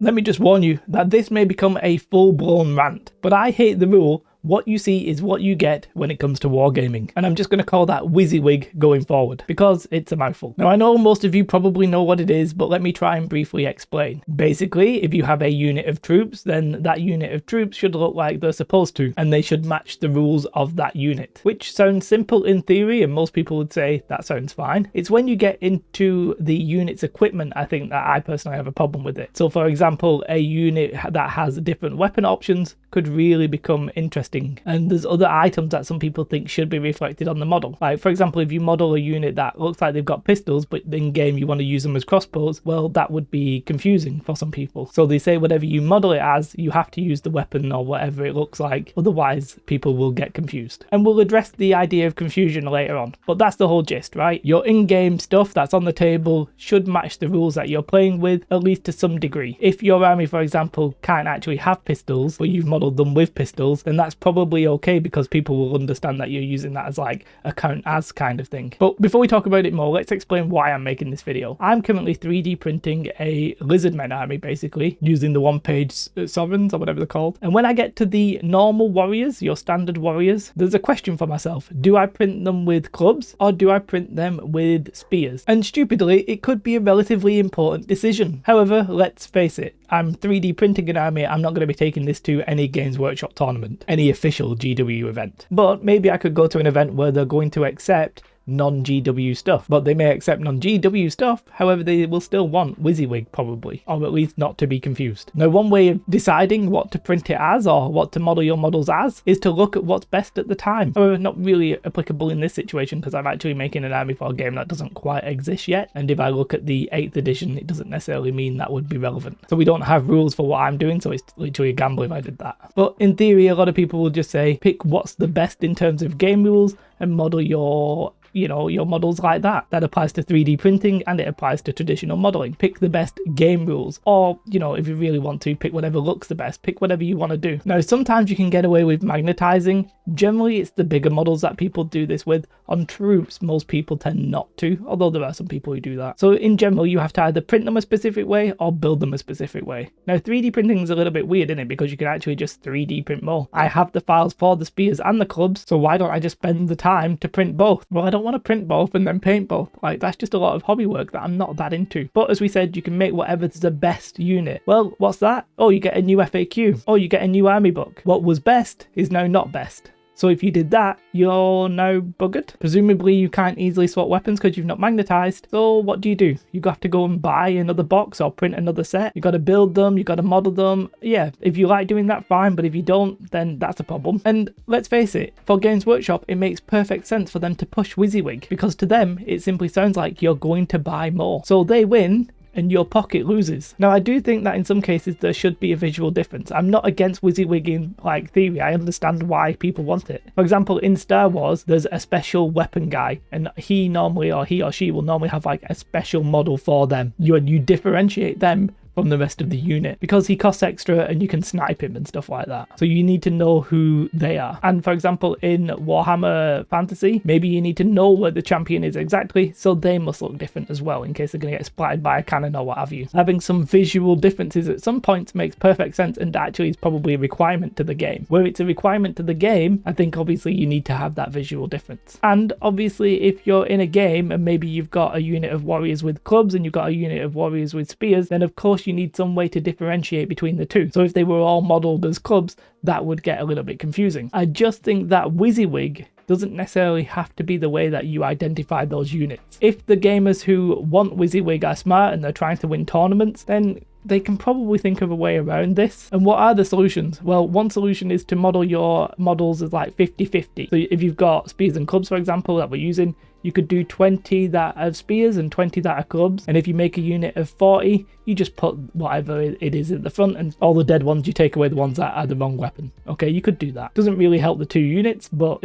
Let me just warn you that this may become a full-blown rant, but I hate the rule what you see is what you get when it comes to wargaming. And I'm just going to call that Wysiwyg going forward, because it's a mouthful. Now, I know most of you probably know what it is, but let me try and briefly explain. Basically, if you have a unit of troops, then that unit of troops should look like they're supposed to, and they should match the rules of that unit, which sounds simple in theory, and most people would say that sounds fine. It's when you get into the unit's equipment, I think that I personally have a problem with it. So for example, a unit that has different weapon options could really become interesting. And there's other items that some people think should be reflected on the model. Like for example, if you model a unit that looks like they've got pistols, but in game you want to use them as crossbows, well, that would be confusing for some people. So they say whatever you model it as, you have to use the weapon or whatever it looks like. Otherwise, people will get confused. And we'll address the idea of confusion later on. But that's the whole gist, right? Your in-game stuff that's on the table should match the rules that you're playing with, at least to some degree. If your army, for example, can't actually have pistols, but you've modeled them with pistols, then that's probably okay, because people will understand that you're using that as like a count as kind of thing. But before we talk about it more, let's explain why I'm making this video. I'm currently 3D printing a lizardmen army, basically, using the one-page sovereigns or whatever they're called. And when I get to the normal warriors, your standard warriors, there's a question for myself. Do I print them with clubs or do I print them with spears? And stupidly, it could be a relatively important decision. However, let's face it, I'm 3D printing an army. I'm not going to be taking this to any Games Workshop tournament, any official GW event. But maybe I could go to an event where they're going to accept non-GW stuff, but they may accept non-GW stuff, however they will still want Wysiwyg probably, or at least not to be confused. Now, one way of deciding what to print it as or what to model your models as is to look at what's best at the time. However, not really applicable in this situation, because I'm actually making an army for a game that doesn't quite exist yet, and if I look at the 8th edition, it doesn't necessarily mean that would be relevant. So we don't have rules for what I'm doing, so it's literally a gamble if I did that. But in theory, a lot of people will just say pick what's the best in terms of game rules and model your models like that. That applies to 3D printing and it applies to traditional modeling. Pick the best game rules, or, if you really want to, pick whatever looks the best, pick whatever you want to do. Now, sometimes you can get away with magnetizing. Generally, it's the bigger models that people do this with. On troops, most people tend not to, although there are some people who do that. So in general, you have to either print them a specific way or build them a specific way. Now, 3D printing is a little bit weird, isn't it? Because you can actually just 3D print more. I have the files for the spears and the clubs, so why don't I just spend the time to print both? Well, I don't want to print both and then paint both. Like, that's just a lot of hobby work that I'm not that into. But as we said, you can make whatever's the best unit. Well, what's that? Oh, you get a new FAQ. Oh, you get a new army book. What was best is now not best. So if you did that, you're now buggered. Presumably you can't easily swap weapons because you've not magnetized. So what do? You have to go and buy another box or print another set. You got to build them, you got to model them. Yeah, if you like doing that, fine. But if you don't, then that's a problem. And let's face it, for Games Workshop, it makes perfect sense for them to push Wysiwyg, because to them, it simply sounds like you're going to buy more. So they win and your pocket loses. Now, I do think that in some cases there should be a visual difference. I'm not against Wysiwyg in like theory. I understand why people want it. For example, in Star Wars, there's a special weapon guy, and he or she will normally have like a special model for them. You differentiate them from the rest of the unit because he costs extra and you can snipe him and stuff like that. So you need to know who they are. And for example, in Warhammer Fantasy, maybe you need to know where the champion is exactly, so they must look different as well in case they're going to get splattered by a cannon or what have you. Having some visual differences at some points makes perfect sense and actually is probably a requirement to the game. Where it's a requirement to the game, I think obviously you need to have that visual difference. And obviously if you're in a game and maybe you've got a unit of warriors with clubs and you've got a unit of warriors with spears, then of course you need some way to differentiate between the two. So if they were all modeled as clubs, that would get a little bit confusing. I just think that Wysiwyg doesn't necessarily have to be the way that you identify those units. If the gamers who want Wysiwyg are smart and they're trying to win tournaments, then they can probably think of a way around this. And what are the solutions? Well, one solution is to model your models as like 50-50. So if you've got spears and clubs, for example, that we're using, you could do 20 that are spears and 20 that are clubs. And if you make a unit of 40, you just put whatever it is at the front, and all the dead ones, you take away the ones that are the wrong weapon. Okay, you could do that. Doesn't really help the two units, but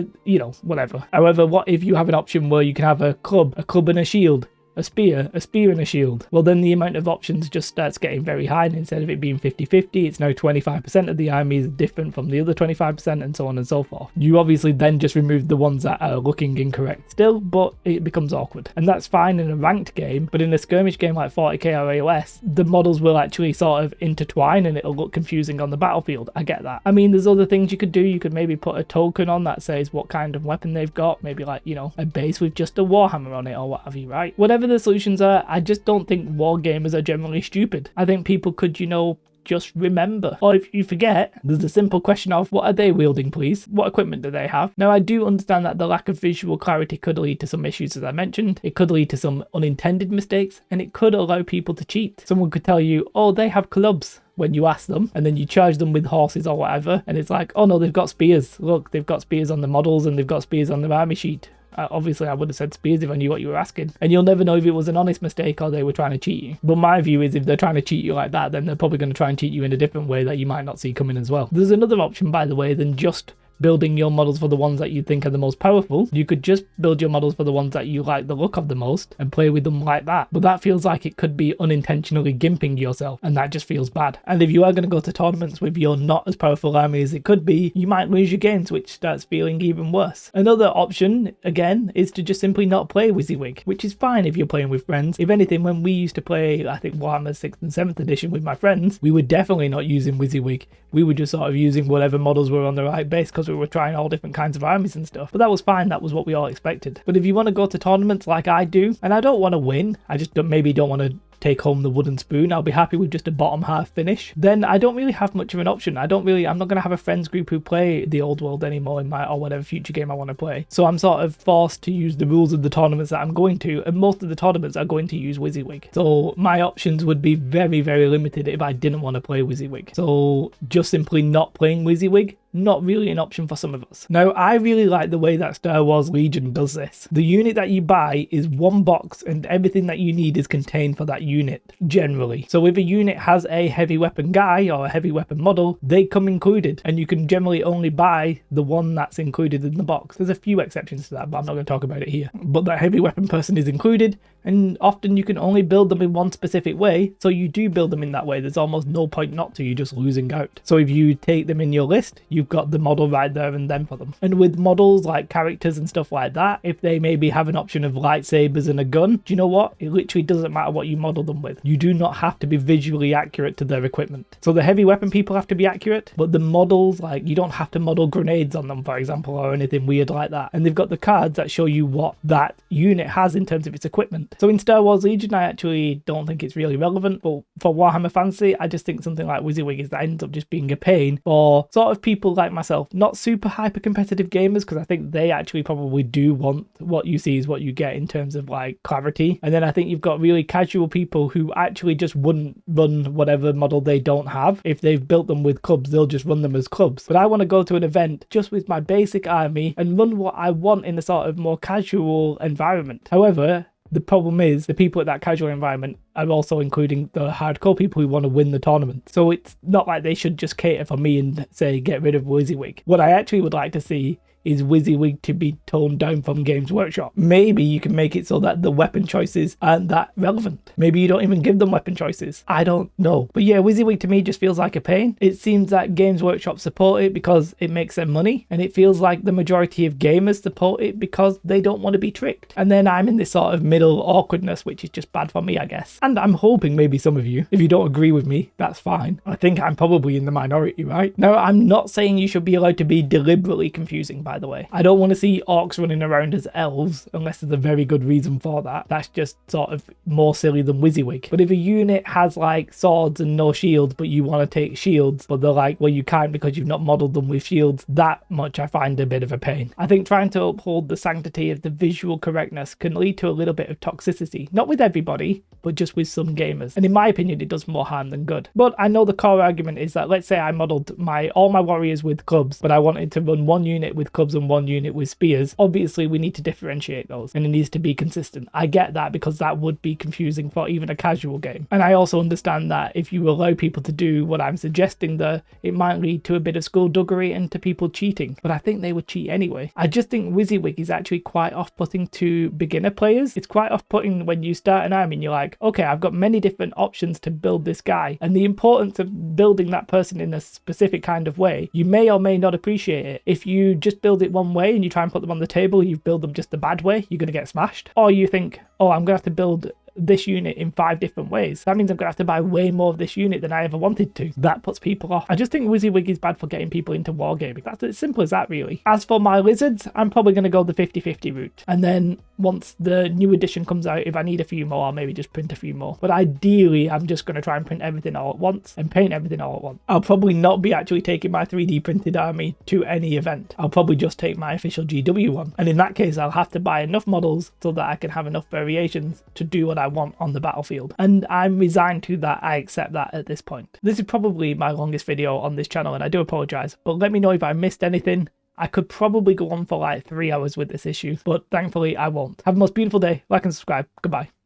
whatever. However, what if you have an option where you can have a club and a shield? a spear and a shield. Well, then the amount of options just starts getting very high, and instead of it being 50-50, it's now 25% of the army is different from the other 25%, and so on and so forth. You obviously then just remove the ones that are looking incorrect still, but it becomes awkward. And that's fine in a ranked game, but in a skirmish game like 40k or AOS, the models will actually sort of intertwine and it'll look confusing on the battlefield. I get that. I mean, there's other things you could do. You could maybe put a token on that says what kind of weapon they've got, maybe like, you know, a base with just a Warhammer on it or what have you, right? Whatever the solutions are, I just don't think war gamers are generally stupid. I think people could, you know, just remember. Or if you forget, there's a simple question of what are they wielding, please? What equipment do they have? Now, I do understand that the lack of visual clarity could lead to some issues, as I mentioned. It could lead to some unintended mistakes, and it could allow people to cheat. Someone could tell you, oh, they have clubs, when you ask them, and then you charge them with horses or whatever, and it's like, oh no, they've got spears. Look, they've got spears on the models and they've got spears on their army sheet. Obviously, I would have said spears if I knew what you were asking. And you'll never know if it was an honest mistake or they were trying to cheat you. But my view is if they're trying to cheat you like that, then they're probably going to try and cheat you in a different way that you might not see coming as well. There's another option, by the way, than just building your models for the ones that you think are the most powerful. You could just build your models for the ones that you like the look of the most and play with them like that. But that feels like it could be unintentionally gimping yourself, and that just feels bad. And if you are going to go to tournaments with your not as powerful army as it could be, you might lose your games, which starts feeling even worse. Another option, again, is to just simply not play Wysiwyg, which is fine if you're playing with friends. If anything, when we used to play, I think, Warhammer 6th and 7th edition with my friends, we were definitely not using Wysiwyg. We were just sort of using whatever models were on the right base because we were trying all different kinds of armies and stuff. But that was fine. That was what we all expected. But if you want to go to tournaments like I do, and I don't want to win, I just maybe don't want to take home the wooden spoon, I'll be happy with just a bottom half finish, then I don't really have much of an option. I'm not going to have a friends group who play the old world anymore in my, or whatever future game I want to play. So I'm sort of forced to use the rules of the tournaments that I'm going to, and most of the tournaments are going to use Wysiwyg. So my options would be very, very limited if I didn't want to play Wysiwyg. So just simply not playing Wysiwyg, not really an option for some of us. Now, I really like the way that Star Wars Legion does this. The unit that you buy is one box and everything that you need is contained for that unit, generally. So if a unit has a heavy weapon guy or a heavy weapon model, they come included, and you can generally only buy the one that's included in the box. There's a few exceptions to that, but I'm not going to talk about it here. But that heavy weapon person is included, and often you can only build them in one specific way, so you do build them in that way. There's almost no point not to, you're just losing out. So if you take them in your list, you've got the model right there and then for them. And with models like characters and stuff like that, if they maybe have an option of lightsabers and a gun, do you know what? It literally doesn't matter what you model them with. You do not have to be visually accurate to their equipment. So the heavy weapon people have to be accurate, but the models, like, you don't have to model grenades on them, for example, or anything weird like that. And they've got the cards that show you what that unit has in terms of its equipment. So in Star Wars Legion, I actually don't think it's really relevant, but for Warhammer Fantasy, I just think something like Wysiwyg is that ends up just being a pain for sort of people like myself, not super hyper competitive gamers, because I think they actually probably do want what you see is what you get in terms of like clarity. And then I think you've got really casual people who actually just wouldn't run whatever model they don't have. If they've built them with clubs, they'll just run them as clubs. But I want to go to an event just with my basic army and run what I want in a sort of more casual environment. However, the problem is the people at that casual environment are also including the hardcore people who want to win the tournament. So it's not like they should just cater for me and say, get rid of Wysiwyg. What I actually would like to see is Wysiwyg to be toned down from Games Workshop. Maybe you can make it so that the weapon choices aren't that relevant. Maybe you don't even give them weapon choices. I don't know. But yeah, Wysiwyg to me just feels like a pain. It seems that Games Workshop support it because it makes them money, and it feels like the majority of gamers support it because they don't want to be tricked. And then I'm in this sort of middle awkwardness, which is just bad for me, I guess. And I'm hoping maybe some of you, if you don't agree with me, that's fine. I think I'm probably in the minority, right? Now, I'm not saying you should be allowed to be deliberately confusing, by the way. I don't want to see orcs running around as elves unless there's a very good reason for that. That's just sort of more silly than Wysiwyg. But if a unit has like swords and no shields, but you want to take shields, but they're like, well, you can't because you've not modeled them with shields, that much I find a bit of a pain. I think trying to uphold the sanctity of the visual correctness can lead to a little bit of toxicity. Not with everybody, but just with some gamers. And in my opinion, it does more harm than good. But I know the core argument is that, let's say I modeled all my warriors with clubs, but I wanted to run one unit with clubs clubs and one unit with spears, obviously we need to differentiate those and it needs to be consistent. I get that, because that would be confusing for even a casual game. And I also understand that if you allow people to do what I'm suggesting there, it might lead to a bit of skullduggery and to people cheating, but I think they would cheat anyway. I just think Wysiwyg is actually quite off-putting to beginner players. It's quite off-putting when you start an army and you're like, okay, I've got many different options to build this guy, and the importance of building that person in a specific kind of way, you may or may not appreciate it. If you just build it one way and you try and put them on the table, you build them just the bad way, you're going to get smashed. Or you think, oh, I'm going to have to build this unit in 5 different ways. That means I'm going to have to buy way more of this unit than I ever wanted to. That puts people off. I just think Wysiwyg is bad for getting people into wargaming. That's as simple as that, really. As for my lizards, I'm probably going to go the 50-50 route. And then once the new edition comes out, if I need a few more, I'll maybe just print a few more. But ideally, I'm just going to try and print everything all at once and paint everything all at once. I'll probably not be actually taking my 3D printed army to any event. I'll probably just take my official GW one. And in that case, I'll have to buy enough models so that I can have enough variations to do what I want on the battlefield. And I'm resigned to that. I accept that at this point. This is probably my longest video on this channel, and I do apologize, but let me know if I missed anything. I could probably go on for like 3 hours with this issue, but thankfully I won't. Have a most beautiful day. Like and subscribe. Goodbye.